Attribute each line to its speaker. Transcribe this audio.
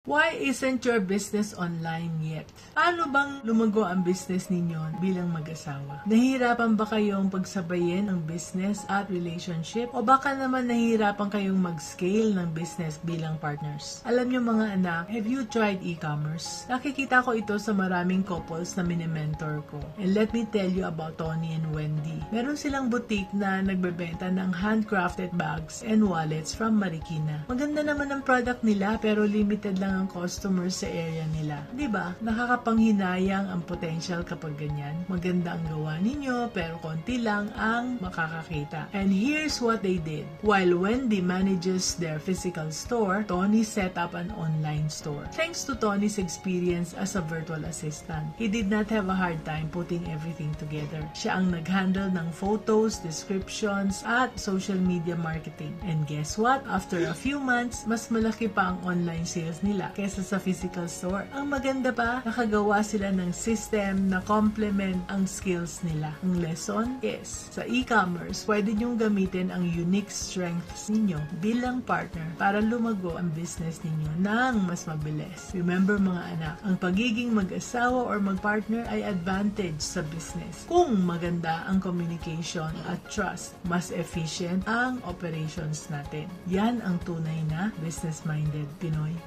Speaker 1: Why isn't your business online yet? Paano bang lumago ang business ninyo bilang mag-asawa? Nahihirapan ba kayong pagsabayin ang business at relationship? O baka naman nahihirapan kayong mag-scale ng business bilang partners? Alam nyo mga anak, have you tried e-commerce? Nakikita ko ito sa maraming couples na mini-mentor ko. And let me tell you about Tony and Wendy. Meron silang boutique na nagbebenta ng handcrafted bags and wallets from Marikina. Maganda naman ang product nila pero limited lang ang customers sa area nila. Diba? Nakakapanghinayang ang potential kapag ganyan. Maganda ang gawa ninyo pero konti lang ang makakakita. And here's what they did. While Wendy manages their physical store, Tony set up an online store. Thanks to Tony's experience as a virtual assistant, he did not have a hard time putting everything together. Siya ang nag-handle ng photos, descriptions, at social media marketing. And guess what? After a few months, mas malaki pa ang online sales nila kesa sa physical store. Ang maganda pa, nakagawa sila ng system na complement ang skills nila. Ang lesson is, sa e-commerce, pwede nyong gamitin ang unique strengths ninyo bilang partner para lumago ang business ninyo ng mas mabilis. Remember mga anak, ang pagiging mag-asawa or mag-partner ay advantage sa business. Kung maganda ang communication at trust, mas efficient ang operations natin. Yan ang tunay na business-minded Pinoy.